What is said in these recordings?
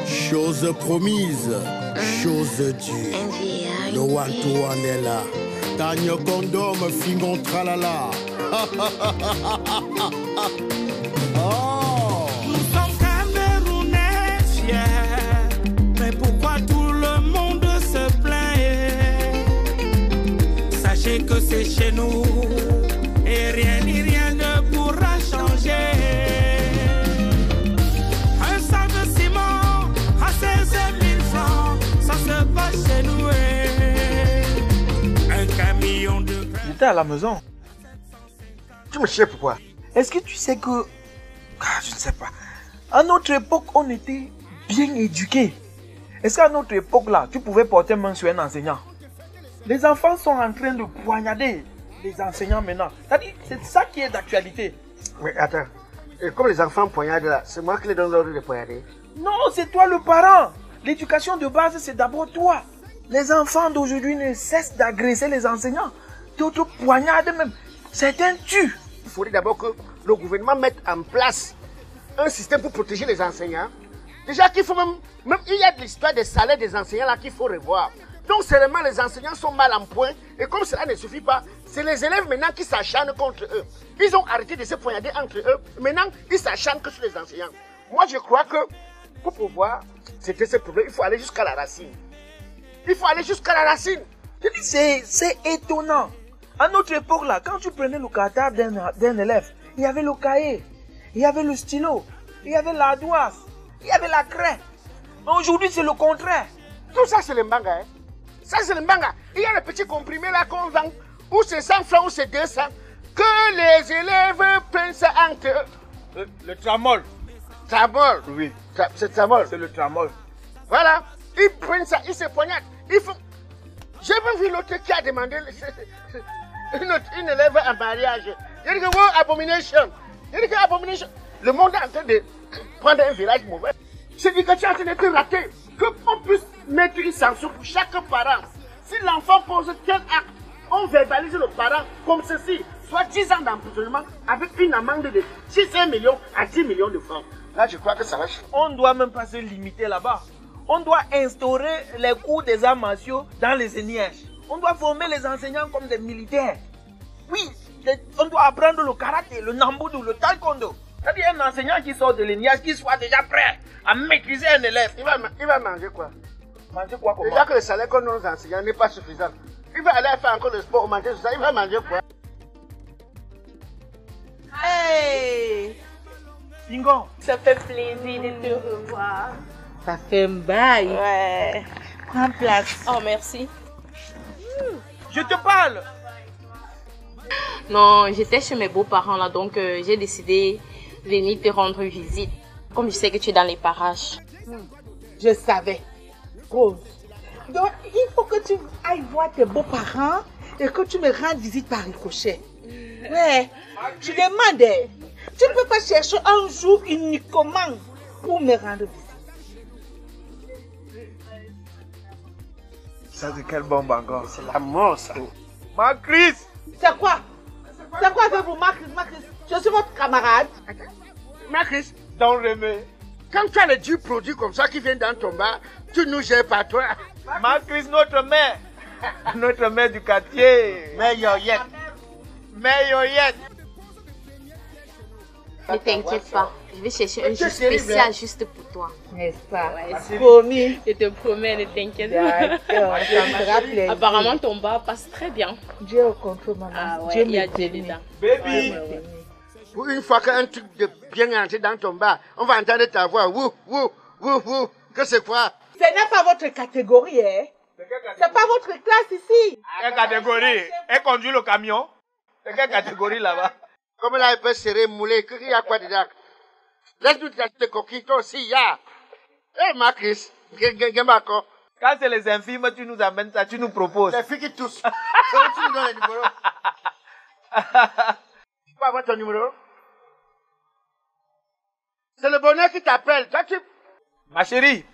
Chose promise, chose due. Le one-to-one est là. Tagne condom, fingon tralala. Oh. Nous sommes Camerounais fiers. Mais pourquoi tout le monde se plaint? Sachez que c'est chez nous. Et rien ni rien ne pourra changer. Un sac de ciment à 16 000 francs, ça se passe chez nous. Un camion de grains. J'étais à la maison. Tu me cherches pourquoi? Est-ce que tu sais que... je ne sais pas. À notre époque, on était bien éduqués. Est-ce qu'à notre époque, là, tu pouvais porter main sur un enseignant? Les enfants sont en train de poignarder les enseignants maintenant. C'est ça qui est d'actualité. Mais attends, et comme les enfants poignardent là, c'est moi qui les donne l'ordre de poignarder? Non, c'est toi le parent. L'éducation de base, c'est d'abord toi. Les enfants d'aujourd'hui ne cessent d'agresser les enseignants. D'autres poignardent même. Certains tuent. Il faudrait d'abord que le gouvernement mette en place un système pour protéger les enseignants. Déjà qu'il faut même il y a de l'histoire des salaires des enseignants là qu'il faut revoir. Donc seulement les enseignants sont mal en point et comme cela ne suffit pas, c'est les élèves maintenant qui s'acharnent contre eux. Ils ont arrêté de se poignarder entre eux, maintenant ils s'acharnent que sur les enseignants. Moi je crois que pour pouvoir traiter ce problème, il faut aller jusqu'à la racine. Il faut aller jusqu'à la racine. C'est étonnant. À notre époque là, quand tu prenais le cartable d'un élève, il y avait le cahier, il y avait le stylo, il y avait l'ardoise, il y avait la craie. Mais aujourd'hui c'est le contraire. Tout ça c'est le mbanga. Hein? Ça c'est le mbanga. Il y a le petit comprimé là qu'on vend, ou c'est 100 francs ou c'est 200, que les élèves prennent ça entre eux. Le tramol. Tramol? Oui. C'est tramol. C'est le tramol. Voilà. Ils prennent ça, ils se poignardent. Ils font... J'ai même vu l'autre qui a demandé une élève en mariage. Il dit que wow, abomination. Il dit que abomination. Le monde est en train de prendre un virage mauvais. Je dis que tu es en train d'être raté. Qu'on puisse mettre une sanction pour chaque parent. Si l'enfant pose tel acte, on verbalise le parent comme ceci. Soit 10 ans d'emprisonnement avec une amende de 6 millions à 10 millions de francs. Là, je crois que ça va. On ne doit même pas se limiter là-bas. On doit instaurer les cours des arts martiaux dans les ENIH. On doit former les enseignants comme des militaires. Oui, on doit apprendre le karaté, le nambudu, le taekwondo. C'est-à-dire un enseignant qui sort de l'ENIH qui soit déjà prêt à maîtriser un élève. Il va manger quoi? Manger quoi comment? Déjà que le salaire qu'on nous enseignants n'est pas suffisant. Il va aller faire encore le sport, manger tout ça. Il va manger quoi? Hey! Bingo! Ça fait plaisir de te revoir. Ça fait un bail. Ouais. Prends place. Oh, merci. Je te parle! Non, j'étais chez mes beaux-parents là, donc j'ai décidé de venir te rendre visite. Comme je sais que tu es dans les parages. Je savais. Rose. Donc, il faut que tu ailles voir tes beaux-parents et que tu me rendes visite par ricochet. Ouais. Je demandais, tu ne peux pas chercher un jour uniquement pour me rendre visite. Ça, c'est quel bon encore? C'est la mort, ça. Macris! C'est quoi? C'est quoi avec vous, Macris? Je suis votre camarade. Macris, Don't remets. quand tu as les 10 produits comme ça qui viennent dans ton bar, tu nous gères pas toi. Macris, notre mère. Notre mère du quartier. Mais yoyette. Mère Yoyette. Ne t'inquiète pas, je vais chercher un jus spécial juste pour toi. N'est-ce pas? Ouais, Promis. je te promets, ne t'inquiète pas. D'accord, ça me fera plaisir. Apparemment, ton bar passe très bien. Dieu au contrôle, maman. Ah ouais, Dieu il y a me Dieu bénit. dedans. Baby. Pour une fois qu'un truc de bien rentré dans ton bar, on va entendre ta voix. Wouh, wouh, wouh, wouh. Que c'est quoi? Ce n'est pas votre catégorie, hein? C'est pas votre classe ici. Quelle catégorie? Elle conduit le camion? C'est quelle catégorie là-bas? Comme là, elle peut serrer, mouler, qu'il y a quoi dedans? Laisse-nous tes coquilles, toi aussi, il y a. Eh, Macris, Quand c'est les infirmes, tu nous amènes ça, tu nous proposes. les filles qui toussent. C'est où tu nous donnes les numéros? Tu peux avoir ton numéro? C'est le bonheur qui t'appelle. Toi, tu... Ma chérie,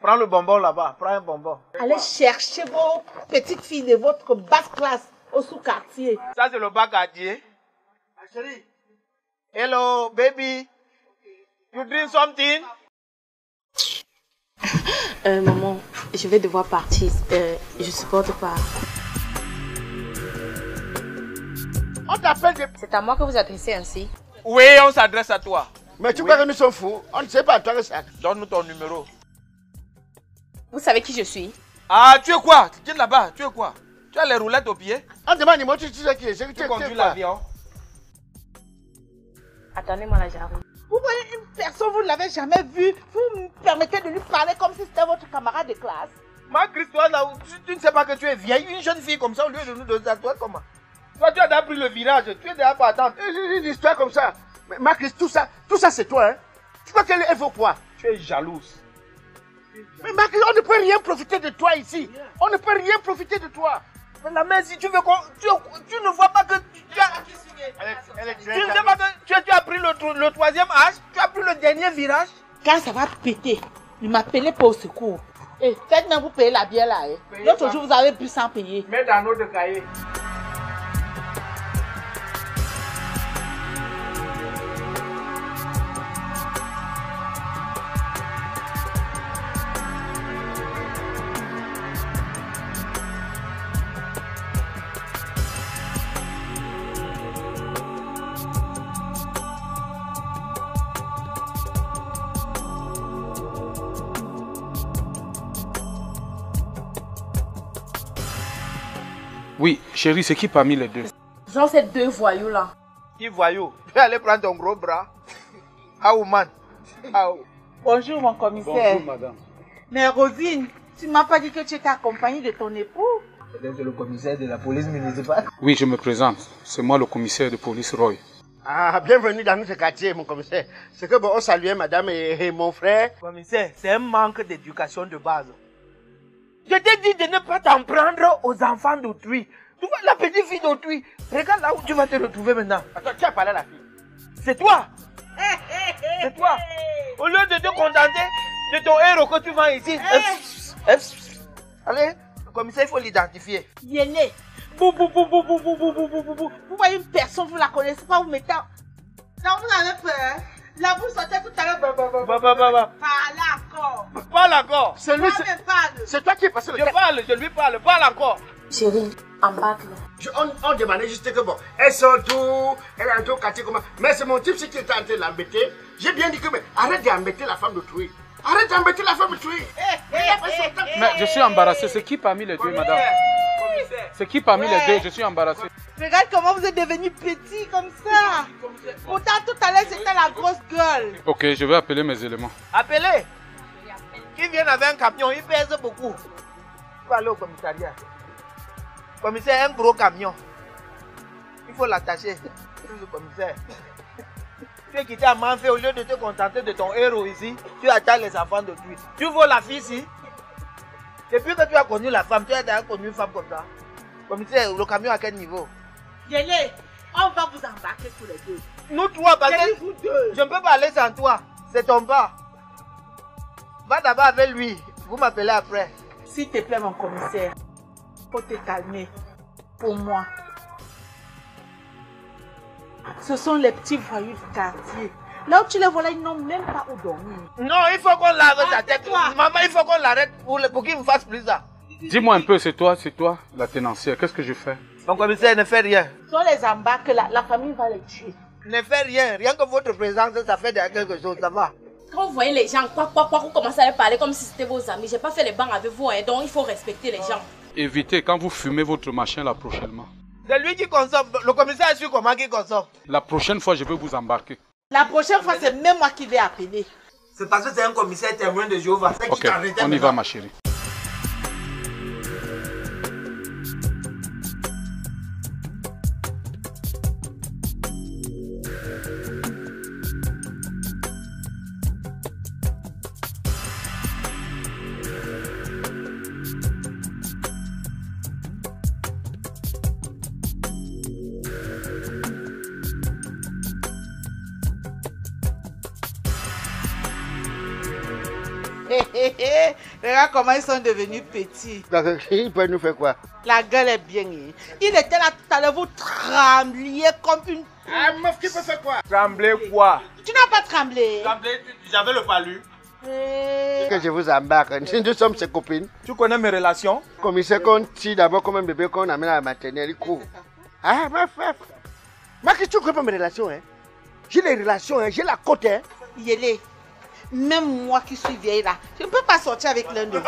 prends le bonbon là-bas, prends un bonbon. Allez chercher vos petites filles de votre basse classe au sous-quartier. Ça, c'est le bac à Dieu. Ma chérie. Hello, baby. You drink something? Maman, je vais devoir partir. Je supporte pas. On t'appelle des... C'est à moi que vous adressez ainsi. Oui, on s'adresse à toi. Mais tu crois que nous sommes fous? On ne sait pas toi que ça. Donne-nous ton numéro. Vous savez qui je suis? Ah, tu es quoi? Tu es là-bas, tu es quoi? Tu as les roulettes aux pieds? On demande, moi, tu sais qui est? Tu conduis l'avion? Attendez-moi là, j'arrive. Vous voyez une personne, vous ne l'avez jamais vue, vous me permettez de lui parler comme si c'était votre camarade de classe. Ma Christ, toi là, tu ne sais pas que tu es vieille, une jeune fille comme ça, au lieu de nous donner à toi, comment? Toi, tu as déjà pris le virage, tu es déjà pas attendre. Une histoire comme ça. Mais Marcus, tout ça c'est toi, hein? Tu crois qu'elle vaut quoi? Tu es jalouse. Mais Marcus, on ne peut rien profiter de toi ici. On ne peut rien profiter de toi. Mais la mère, si tu veux qu'on... Tu ne vois pas que tu as... Tu ne sais pas que tu as pris le troisième âge, tu as pris le dernier virage. Quand ça va péter, ne m'appelez pas au secours. Et faites même vous payer la bière là. L'autre jour, vous avez pu sans payer. Mets dans notre cahier. Oui, chérie, c'est qui parmi les deux? Genre ces deux voyous là. Qui voyou? Tu vas aller prendre ton gros bras. Ah, woman. Ah. Bonjour mon commissaire. Bonjour madame. Mais Rosine, tu ne m'as pas dit que tu étais accompagnée de ton époux? C'est le commissaire de la police municipale. Oui, je me présente. C'est moi le commissaire de police Roy. Ah, bienvenue dans notre quartier, mon commissaire. C'est que bon, on saluait madame et mon frère. Commissaire, c'est un manque d'éducation de base. Je t'ai dit de ne pas t'en prendre aux enfants d'autrui. Tu vois la petite fille d'autrui. Regarde là où tu vas te retrouver maintenant. Attends, tu as parlé à la fille. C'est toi. C'est toi. Au lieu de te contenter de ton héros que tu vends ici. Allez, le commissaire, il faut l'identifier. Yéné. Vous voyez une personne, vous la connaissez pas, vous mettez... Non, vous avez peur. Là, vous sortez tout à l'heure. Parle encore. Parle encore. C'est lui, Parle. c'est toi qui es passé le Je parle, je lui parle. Parle encore. Chérie, embarque là. On demandait juste que bon, elles sont tout, elles ont tout quartier comment. Mais c'est mon type qui était en train de l'embêter. J'ai bien dit que mais arrête d'embêter la femme d'autrui. Arrête d'embêter la femme d'autrui. Mais je suis embarrassé. C'est qui parmi les deux, madame? C'est qui parmi les deux? Je suis embarrassé. Regarde comment vous êtes devenu petit comme ça. Pourtant, tout à l'heure, c'était la grosse gueule. Ok, je vais appeler mes éléments. Appelez. Qui vient avec un camion, il pèse beaucoup. Il faut aller au commissariat. Commissaire, un gros camion. Il faut l'attacher. Le commissaire. Tu es quitté à Manfé, au lieu de te contenter de ton héros ici, tu attaques les enfants de lui. Tu vois la fille ici. Depuis que tu as connu la femme, tu as déjà connu une femme comme ça. Commissaire, le camion à quel niveau? Yéné, on va vous embarquer tous les deux. Nous trois, parce que Vous deux. je ne peux pas aller sans toi. C'est ton pas. Va d'abord avec lui. Vous m'appelez après. S'il te plaît, mon commissaire, faut te calmer. Pour moi. Ce sont les petits voyous du quartier. Là où tu les vois là, ils n'ont même pas où dormir. Non, il faut qu'on l'arrête sa tête. toi. Maman, il faut qu'on l'arrête pour qu'il ne fasse plus ça. Dis-moi un peu, c'est toi, la tenancière. Qu'est-ce que je fais? Mon commissaire, ne fait rien. Si on les embarque là, la famille va les tuer. Ne fait rien. Rien que votre présence, ça fait déjà quelque chose. Ça va. Quand vous voyez les gens, vous commencez à les parler comme si c'était vos amis. J'ai pas fait les bancs avec vous, hein, donc il faut respecter les gens. Évitez quand vous fumez votre machin là prochainement. C'est lui qui consomme. Le commissaire a su comment il consomme. La prochaine fois, je vais vous embarquer. La prochaine fois, c'est même moi qui vais appeler. C'est parce que c'est un commissaire témoin de Jéhovah. C'est qui Ok, t'arrête on y va ma chérie. Regarde comment ils sont devenus petits. Il peut nous faire quoi? La gueule est bien. Il était là tout à l'heure, vous trembliez comme une... Ah, meuf, qui peut faire quoi? Trembler quoi? Tu n'as pas tremblé. Trembler, j'avais le palu. Que je vous embarque. Nous sommes ses copines. Tu connais mes relations? Comme il sait qu'on tire d'abord comme un bébé qu'on amène à la maternelle, il court. Ah, ma femme. Moi, qu'est-ce que tu connais pas mes relations, hein? J'ai les relations, hein? J'ai la côte, hein? Yélé, même moi qui suis vieille là, je ne peux pas sortir avec l'un de vous.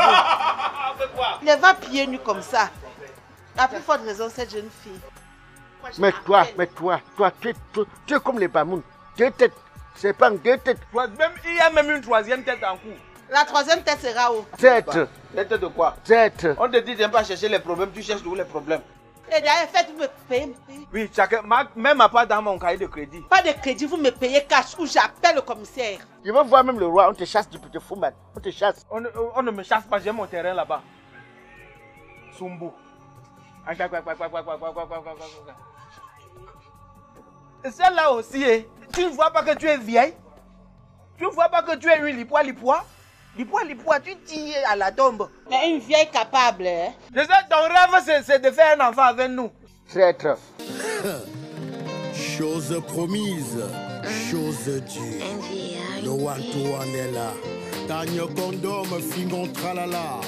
Il va pieds nus comme ça. La plus forte raison, cette jeune fille. Mais toi, tu es comme les Bamoun. 2 têtes. C'est pas 2 têtes. Il y a même une 3e tête en cours. La 3e tête sera où? 7. Tête de quoi? 7. On te dit de ne pas chercher les problèmes, tu cherches où les problèmes? Et d'ailleurs, faites-vous me payer. Oui, chacun, même à part dans mon cahier de crédit. Pas de crédit, vous me payez cash ou j'appelle le commissaire. Je veux voir même le roi, on te chasse du petit fou, on te chasse. On ne me chasse pas, j'ai mon terrain là-bas. Sumbu. Celle-là aussi, tu ne vois pas que tu es vieille? Tu ne vois pas que tu es une lipois? Lipois, tu tires à la tombe. Mais une vieille capable, hein? Je sais, ton rêve, c'est de faire un enfant avec nous. Traître. Chose promise, chose due. No one to one est là. Tagno condom, fingon tralala.